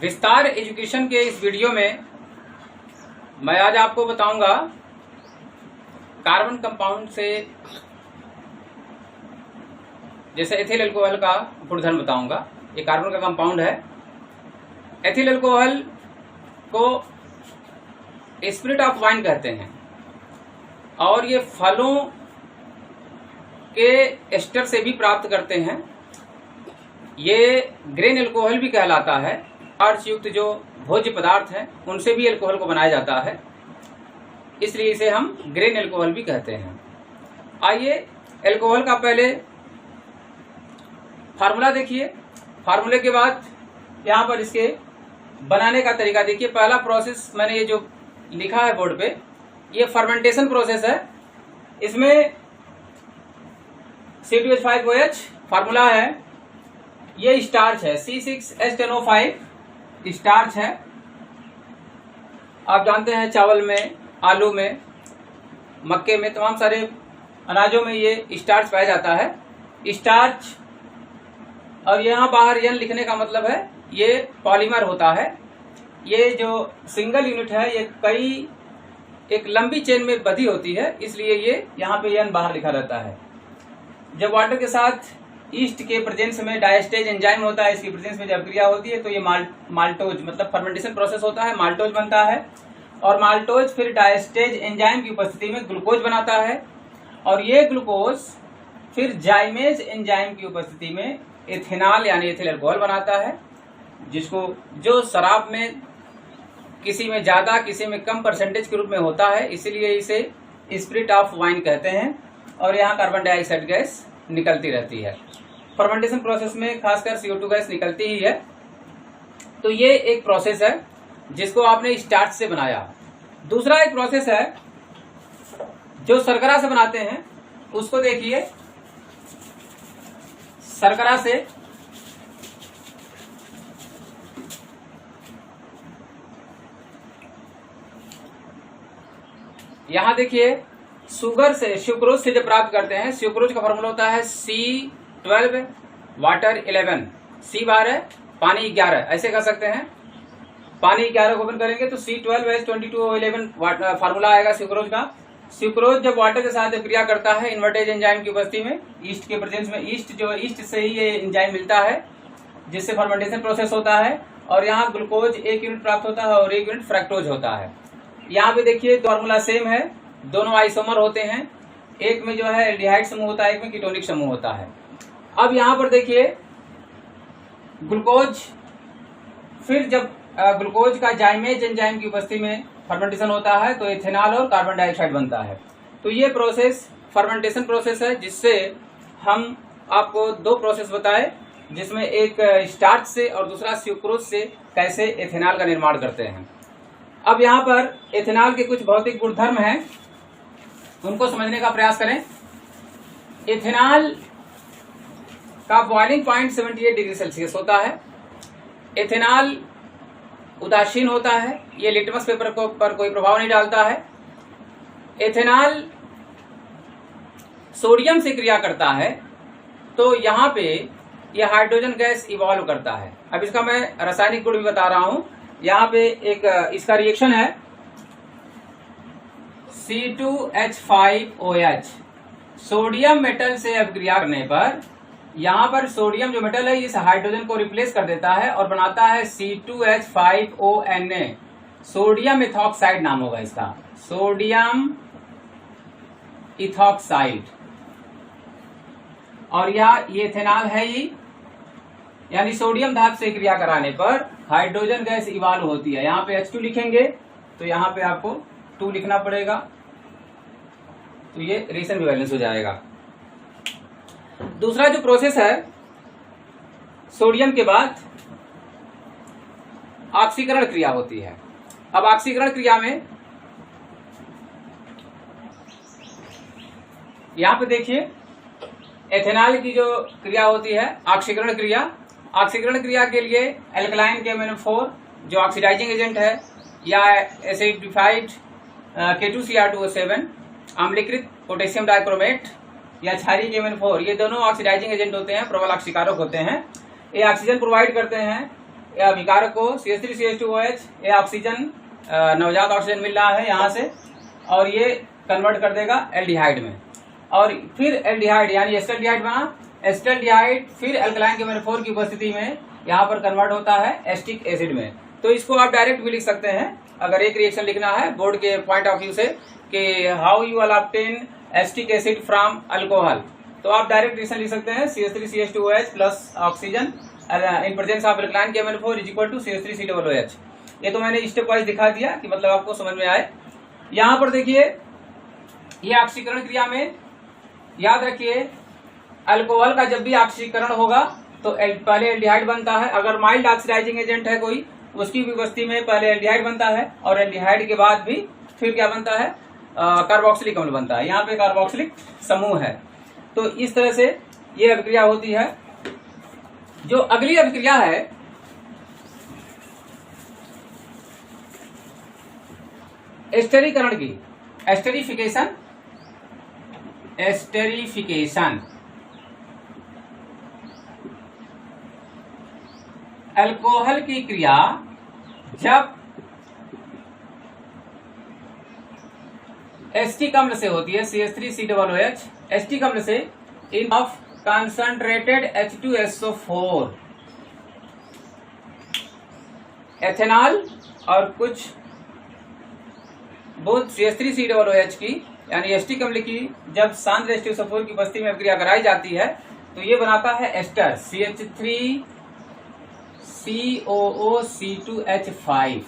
विस्तार एजुकेशन के इस वीडियो में मैं आज आपको बताऊंगा कार्बन कंपाउंड से जैसे एथिल अल्कोहल का गुणधर्म बताऊंगा। ये कार्बन का कंपाउंड है। एथिल अल्कोहल को स्पिरिट ऑफ वाइन कहते हैं और ये फलों के एस्टर से भी प्राप्त करते हैं। ये ग्रेन अल्कोहल भी कहलाता है। स्टार्च युक्त जो भोज्य पदार्थ हैं उनसे भी अल्कोहल को बनाया जाता है, इसलिए इसे हम ग्रेन अल्कोहल भी कहते हैं। आइए अल्कोहल का पहले फार्मूला देखिए। फार्मूले के बाद यहाँ पर इसके बनाने का तरीका देखिए। पहला प्रोसेस मैंने ये जो लिखा है बोर्ड पे, ये फर्मेंटेशन प्रोसेस है। इसमें C2H5OH फार्मूला है। ये स्टार्च है, C6H10O5 स्टार्च है। आप जानते हैं चावल में, आलू में, मक्के में, तमाम सारे अनाजों में ये स्टार्च पाया जाता है। स्टार्च और यहाँ बाहर यन लिखने का मतलब है ये पॉलीमर होता है। ये जो सिंगल यूनिट है ये कई एक लंबी चेन में बधी होती है, इसलिए ये यहाँ पे यन बाहर लिखा रहता है। जब वाटर के साथ ईस्ट के प्रेजेंस में डायस्टेज एंजाइम होता है, इसकी प्रेजेंस में जब क्रिया होती है तो ये माल्टोज मतलब फर्मेंटेशन प्रोसेस होता है, माल्टोज बनता है और माल्टोज फिर डायस्टेज एंजाइम की उपस्थिति में ग्लूकोज बनाता है और ये ग्लूकोज फिर जाइमेज एंजाइम की उपस्थिति में एथेनॉल यानी एथिल अल्कोहल बनाता है, जिसको जो शराब में किसी में ज्यादा किसी में कम परसेंटेज के रूप में होता है, इसीलिए इसे स्पिरिट ऑफ वाइन कहते हैं। और यहाँ कार्बन डाइऑक्साइड गैस निकलती रहती है। फर्मेंटेशन प्रोसेस में खासकर CO2 गैस निकलती ही है। तो ये एक प्रोसेस है जिसको आपने स्टार्च से बनाया। दूसरा एक प्रोसेस है जो शर्करा से बनाते हैं, उसको देखिए। शर्करा से यहां देखिए, शुगर से सुक्रोज से जब प्राप्त करते हैं, सुक्रोज का फॉर्मूला होता है C12 वाटर 11, C12 पानी 11, ऐसे कर सकते हैं। पानी 11 को ओपन करेंगे तो C12H22O11 फार्मूला आएगा सुक्रोज का। सुक्रोज जब वाटर के साथ क्रिया करता है इन्वर्टेज एंजाइम की उपस्थिति में, ईस्ट के प्रेजेंस में, ईस्ट से ही ये एंजाइम मिलता है जिससे फर्मेंटेशन प्रोसेस होता है। और यहाँ ग्लूकोज 1 यूनिट प्राप्त होता है और 1 यूनिट फ्रक्टोज होता है। यहाँ पे देखिए फॉर्मूला सेम है, दोनों आइसोमर होते हैं। एक में जो है एल्डिहाइड समूह होता है, एक में कीटोनिक समूह होता है। अब यहाँ पर देखिए ग्लूकोज, फिर जब ग्लूकोज का जाइमेज एंजाइम की उपस्थिति में फर्मेंटेशन होता है तो एथेनॉल और कार्बन डाइऑक्साइड बनता है। तो ये प्रोसेस फर्मेंटेशन प्रोसेस है, जिससे हम आपको दो प्रोसेस बताए, जिसमें एक स्टार्च से और दूसरा सुक्रोज से कैसे एथेनॉल का निर्माण करते हैं। अब यहाँ पर एथेनॉल के कुछ भौतिक गुणधर्म हैं, उनको समझने का प्रयास करें। एथेनॉल का बॉइलिंग पॉइंट 78 डिग्री सेल्सियस होता है। एथेनॉल उदासीन होता है, ये लिटमस पेपर पर कोई प्रभाव नहीं डालता है। एथेनॉल सोडियम से क्रिया करता है तो यहाँ पे यह हाइड्रोजन गैस इवॉल्व करता है। अब इसका मैं रासायनिक गुण भी बता रहा हूं। यहाँ पे एक इसका रिएक्शन है C2H5OH। सोडियम मेटल से अभिक्रिया करने पर यहाँ पर सोडियम जो मेटल है इस हाइड्रोजन को रिप्लेस कर देता है और बनाता है C2H5ONa। सोडियम इथॉक्साइड नाम होगा इसका, सोडियम इथॉक्साइड। और यह ये एथेनॉल है ही, यानी सोडियम धातु से क्रिया कराने पर हाइड्रोजन गैस इवॉल्व होती है। यहाँ पे H2 लिखेंगे तो यहाँ पे आपको 2 लिखना पड़ेगा, तो ये रिएक्शन भी बैलेंस हो जाएगा। दूसरा जो प्रोसेस है, सोडियम के बाद ऑक्सीकरण क्रिया होती है। अब ऑक्सीकरण क्रिया में यहाँ पे देखिए एथेनॉल की जो क्रिया होती है ऑक्सीकरण क्रिया। ऑक्सीकरण क्रिया के लिए एल्कलाइन के MnO4 जो ऑक्सीडाइजिंग एजेंट है, या एसिडिफाइड K2Cr2O7, अम्लीकृत पोटेशियम डाइक्रोमेट या क्षारीय के MnO4, ये दोनों ऑक्सीडाइजिंग एजेंट होते हैं, प्रबल ऑक्सीकारक होते हैं। ये ऑक्सीजन प्रोवाइड करते हैं या विकारक को CH3CH2OH ये ऑक्सीजन नवजात ऑक्सीजन मिल रहा है यहाँ से, और ये कन्वर्ट कर देगा एल्डिहाइड में, और फिर एल्डिहाइड यानी एस्टल्डिहाइड बना, एस्टल्डिहाइड फिर अल्कलाइन के मेनफोर की उपस्थिति में यहाँ पर कन्वर्ट होता है एस्टिक एसिड में। तो इसको आप डायरेक्ट भी लिख सकते हैं, अगर एक रिएक्शन लिखना है बोर्ड के पॉइंट ऑफ व्यू से कि how you will obtain acetic acid from alcohol, तो आप डायरेक्ट रिएक्शन लिख सकते हैं CH3CH2OH plus oxygen in presence of alkaline KMnO4 is equal to CH3COOH। ये तो मैंने स्टेप वाइज दिखा दिया कि मतलब आपको समझ में आए। यहाँ पर देखिए ये ऑक्सीकरण क्रिया में याद रखिए अल्कोहल का जब भी ऑक्सीकरण होगा तो पहले एल्डिहाइड बनता है, अगर माइल्ड ऑक्सीडाइजिंग एजेंट है कोई उसकी भी उपस्थिति में पहले एल्डिहाइड बनता है, और एल्डिहाइड के बाद भी फिर क्या बनता है, कार्बोक्सिलिक अम्ल बनता है। यहाँ पे कार्बोक्सिलिक समूह है। तो इस तरह से ये अभिक्रिया होती है। जो अगली अभिक्रिया है एस्टेरीकरण की, एस्टेरिफिकेशन, एस्टेरिफिकेशन अल्कोहल की क्रिया जब एस्टिक अम्ल से होती है CH3COOH, एस्टिक अम्ल से इन ऑफ कंसंट्रेटेड H2SO4 एथेनॉल और कुछ बोथ CH3COOH की यानी एस्टिक अम्ल की जब सांद्र H2SO4 की उपस्थिति में अभिक्रिया कराई जाती है तो ये बनाता है एस्टर CH3COOC2H5।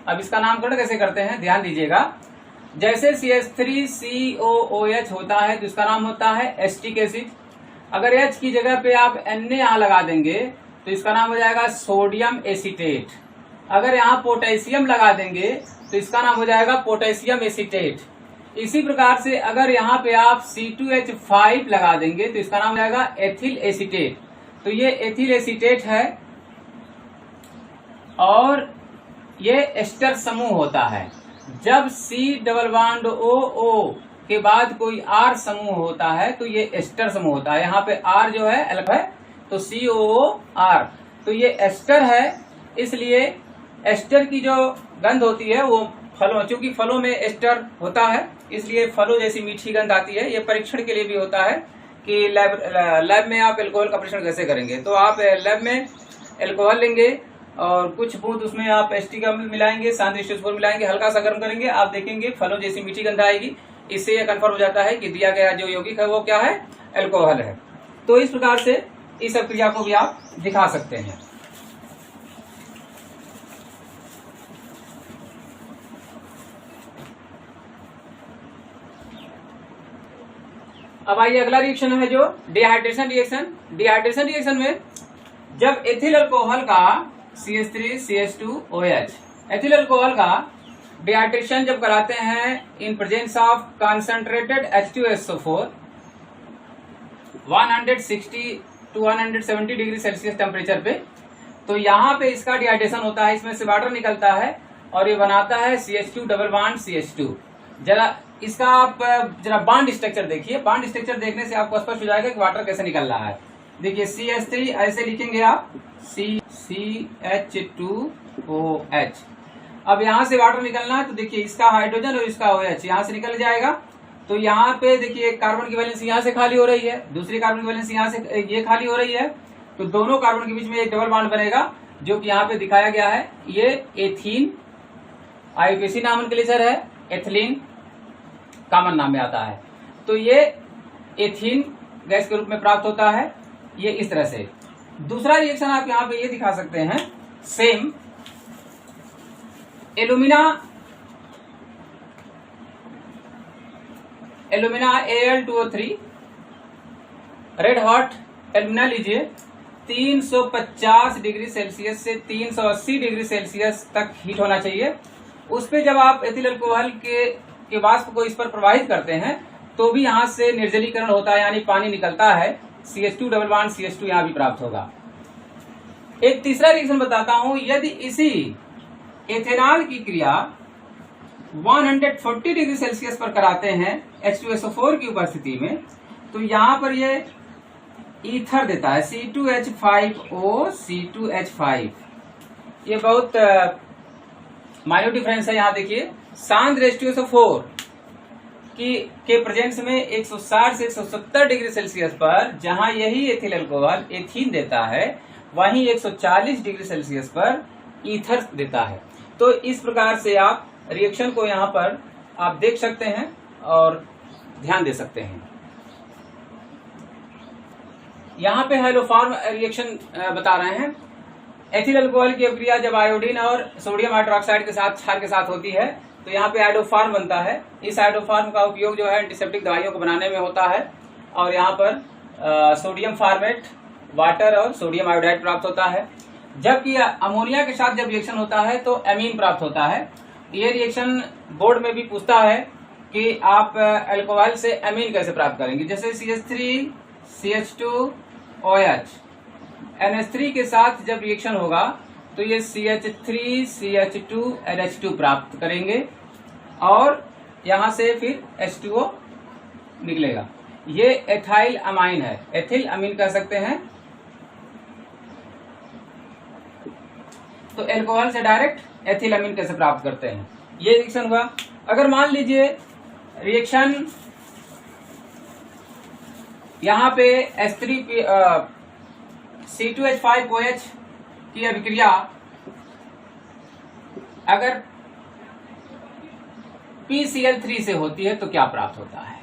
अब इसका नामकरण कैसे करते हैं ध्यान दीजिएगा। जैसे CH3COOH होता है तो इसका नाम होता है एस्टिक एसिड। अगर H की जगह पे आप Na यहाँ लगा देंगे तो इसका नाम हो जाएगा सोडियम एसीटेट। अगर यहाँ पोटेशियम लगा देंगे तो इसका नाम हो जाएगा पोटेशियम एसीटेट। इसी प्रकार से अगर यहाँ पे आप C2H5 लगा देंगे तो इसका नाम हो जाएगा एथिल एसीटेट। तो ये एथिल एसीटेट है और ये एस्टर समूह होता है। जब C≡O के बाद कोई R समूह होता है तो ये एस्टर समूह होता है। यहाँ पे R जो है अलग है तो COOR, तो ये एस्टर है। इसलिए एस्टर की जो गंध होती है वो फलों, चूंकि फलों में एस्टर होता है इसलिए फलों जैसी मीठी गंध आती है। ये परीक्षण के लिए भी होता है कि लैब में आप एल्कोहल का परीक्षण कैसे करेंगे। तो आप लैब में एल्कोहल लेंगे और कुछ बूंद उसमें आप एस्टिक अम्ल मिलाएंगे, सांद्र H2SO4 मिलाएंगे, हल्का सा गर्म करेंगे, आप देखेंगे फलों जैसी मीठी गंध आएगी। इससे यह कंफर्म हो जाता है कि दिया गया जो यौगिक है वो क्या है, एल्कोहल है। तो इस प्रकार से इस अभिक्रिया को भी आप दिखा सकते हैं। अब आइए अगला रिएक्शन है जो डिहाइड्रेशन रिएक्शन। डिहाइड्रेशन रिएक्शन में जब एथिल अल्कोहल का CH3CH2OH, एथिल अल्कोहल का डिहाइड्रेशन जब कराते हैं इन presence of concentrated H2SO4 160 to 170 degree Celsius temperature पे, तो यहाँ पे इसका डिहाइड्रेशन होता है, इसमें से वाटर निकलता है और ये बनाता है CH2 डबल बॉन्ड CH2। जरा इसका आप जरा बॉन्ड स्ट्रक्चर देखिए। बॉन्ड स्ट्रक्चर देखने से आपको स्पष्ट हो जाएगा कि वाटर कैसे निकल रहा है। देखिए CH3 ऐसे लिखेंगे आप CH2OH। अब यहाँ से वाटर निकलना है तो देखिए इसका हाइड्रोजन और इसका OH यहाँ से निकल जाएगा। तो यहाँ पे देखिए कार्बन की वैलेंस यहाँ से खाली हो रही है, दूसरी कार्बन की वैलेंस यहाँ से ये खाली हो रही है, तो दोनों कार्बन के बीच में एक डबल बॉन्ड बनेगा जो कि यहाँ पे दिखाया गया है। ये एथीन IUPAC नॉमेनक्लेचर है, एथिलीन कॉमन नाम में आता है। तो ये एथीन गैस के रूप में प्राप्त होता है, ये इस तरह से। दूसरा रिएक्शन आप यहाँ पे ये दिखा सकते हैं, same alumina Al2O3 red hot alumina लीजिए 350 डिग्री सेल्सियस से 380 डिग्री सेल्सियस तक हीट होना चाहिए। उस पे जब आप एथिल अल्कोहल के वाष्प को इस पर प्रवाहित करते हैं तो भी यहाँ से निर्जलीकरण होता है, यानी पानी निकलता है, CH2 डबल बॉन्ड CH2 यहाँ भी प्राप्त होगा। एक तीसरा रिएक्शन बताता हूं, यदि इसी एथेनॉल की क्रिया 140 डिग्री सेल्सियस पर कराते हैं H2SO4 की उपस्थिति में, तो यहाँ पर ये ईथर देता है C2H5O C2H5। ये बहुत माइन्यूट डिफरेंस है। यहाँ देखिए शांत H2SO4 के प्रेजेंस में 160 से 170 डिग्री सेल्सियस पर जहां यही एथिल अल्कोहल एथीन देता है, वहीं 140 डिग्री सेल्सियस पर ईथर देता है। तो इस प्रकार से आप रिएक्शन को यहाँ पर आप देख सकते हैं और ध्यान दे सकते हैं। यहाँ पे हेलोफॉर्म रिएक्शन बता रहे हैं। एथिल अल्कोहल की अभिक्रिया जब आयोडीन और सोडियम हाइड्रोक्साइड के साथ क्षार के साथ होती है तो यहाँ पे आइडोफॉर्म बनता है। इस आइडोफॉर्म का उपयोग जो है एंटीसेप्टिक दवाइयों को बनाने में होता है और यहाँ पर सोडियम फॉर्मेट, वाटर और सोडियम आयोडाइड प्राप्त होता है। जबकि अमोनिया के साथ जब रिएक्शन होता है तो एमीन प्राप्त होता है। ये रिएक्शन बोर्ड में भी पूछता है कि आप अल्कोहल से एमीन कैसे प्राप्त करेंगे। जैसे CH3 CH2OH NH3 के साथ जब रिएक्शन होगा तो ये CH3 CH2 NH2 प्राप्त करेंगे और यहां से फिर H2O निकलेगा। ये एथाइल अमाइन है, एथिल अमीन कह सकते हैं। तो अल्कोहल से डायरेक्ट एथिल अमीन कैसे प्राप्त करते हैं, ये रिएक्शन हुआ। अगर मान लीजिए रिएक्शन यहाँ पे C2H5OH की अभिक्रिया अगर PCl3 से होती है तो क्या प्राप्त होता है?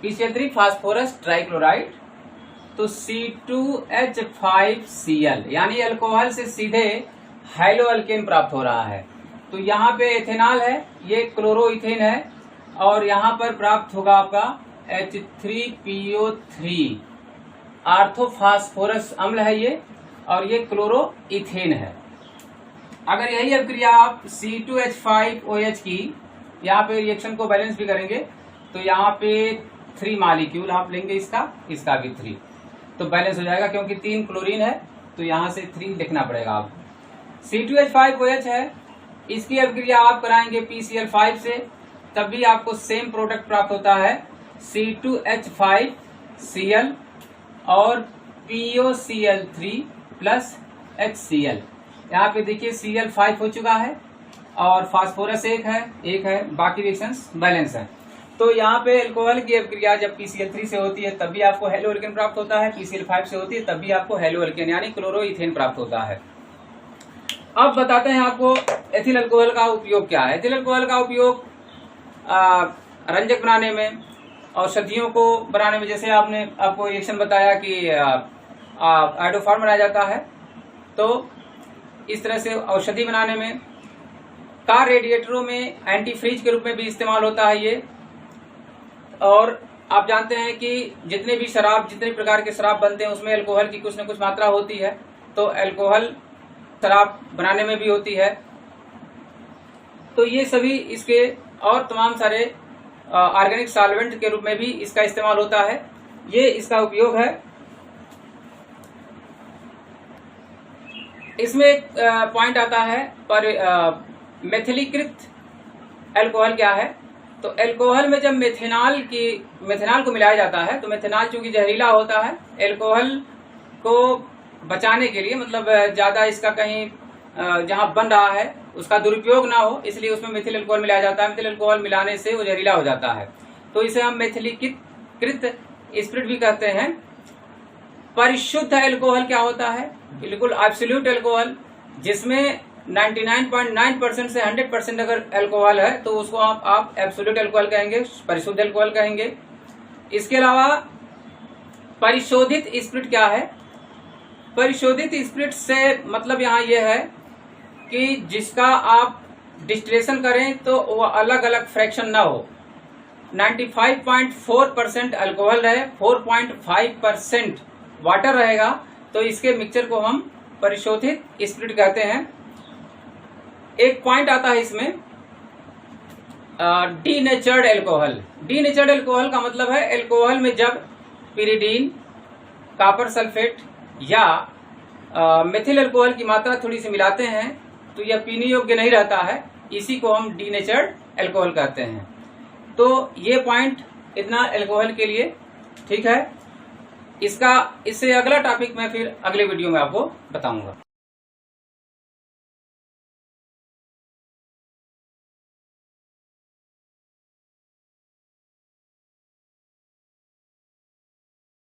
PCl3 फास्फोरस ट्राइक्लोराइड, तो C2H5Cl यानी अल्कोहल से सीधे हाइलो अल्केन प्राप्त हो रहा है। तो यहाँ पे एथेनॉल है, ये क्लोरोइथेन है और यहाँ पर प्राप्त होगा आपका H3PO3 आर्थोफास्फोरस अम्ल है ये, और ये क्लोरोइथेन है। अगर यही अभिक्रिया आप C2H5OH की यहाँ पे रिएक्शन को बैलेंस भी करेंगे तो यहाँ पे 3 मॉलिक्यूल आप लेंगे, इसका भी 3, तो बैलेंस हो जाएगा क्योंकि 3 क्लोरीन है तो यहाँ से 3 लिखना पड़ेगा आप। C2H5OH है, इसकी अभिक्रिया आप कराएंगे PCl5 से, तब भी आपको सेम प्रोडक्ट प्राप्त होता है C2H5Cl और POCl3 प्लस HCl। यहाँ पे देखिए Cl5 हो चुका है और फास्फोरस एक है, बाकी रिएक्शंस बैलेंस है। तो यहाँ पे अल्कोहल की अभिक्रिया जब PCl3 से होती है तब भी आपको हेलो अल्केन प्राप्त होता है, PCl5 से होती है तब भी आपको हेलो अल्केन यानी क्लोरोइथेन प्राप्त होता है। अब बताते हैं आपको एथिल अल्कोहल का उपयोग क्या है। एथिल अल्कोहल का उपयोग रंजक बनाने में, औषधियों को बनाने में, जैसे आपको रिएक्शन बताया कि आइडोफॉर्म बनाया जाता है, तो इस तरह से औषधि बनाने में, कार रेडिएटरों में एंटी फ्रीज के रूप में भी इस्तेमाल होता है ये। और आप जानते हैं कि जितने प्रकार के शराब बनते हैं उसमें अल्कोहल की कुछ न कुछ मात्रा होती है, तो अल्कोहल शराब बनाने में भी होती है। तो ये सभी इसके और तमाम सारे ऑर्गेनिक सॉल्वेंट के रूप में भी इसका इस्तेमाल होता है। ये इसका उपयोग है। इसमें एक पॉइंट आता है पर मेथिलीकृत अल्कोहल क्या है। तो अल्कोहल में जब मेथेनॉल को मिलाया जाता है तो मेथेनॉल चूंकि जहरीला होता है, अल्कोहल को बचाने के लिए, मतलब ज्यादा इसका कहीं जहां बन रहा है उसका दुरुपयोग ना हो, इसलिए उसमें मेथिल अल्कोहल मिलाया जाता है। मेथिल अल्कोहल मिलाने से वो जहरीला हो जाता है, तो इसे हम मेथिलीकृत स्पिरिट भी कहते हैं। परिशुद्ध अल्कोहल क्या होता है? बिल्कुल एब्सोल्यूट अल्कोहल, जिसमें 99.9% से 100% अगर अल्कोहल है तो उसको आप एब्सोल्यूट अल्कोहल कहेंगे, परिशुद्ध अल्कोहल कहेंगे। इसके अलावा परिशोधित स्पिरिट क्या है? परिशोधित स्पिरिट से मतलब यहाँ यह है कि जिसका आप डिस्टिलेशन करें तो वो अलग अलग फ्रैक्शन ना हो। 95.4% अल्कोहल रहे, 4.5% वाटर रहेगा, तो इसके मिक्सचर को हम परिशोधित स्पिरिट कहते हैं। एक पॉइंट आता है इसमें डीनेचर्ड अल्कोहल। डीनेचर्ड अल्कोहल का मतलब है अल्कोहल में जब पिरिडीन, कॉपर सल्फेट या मेथिल अल्कोहल की मात्रा थोड़ी सी मिलाते हैं तो यह पीने योग्य नहीं रहता है, इसी को हम डीनेचर्ड अल्कोहल कहते हैं। तो ये पॉइंट इतना अल्कोहल के लिए ठीक है। इससे अगला टॉपिक मैं फिर अगले वीडियो में आपको बताऊंगा।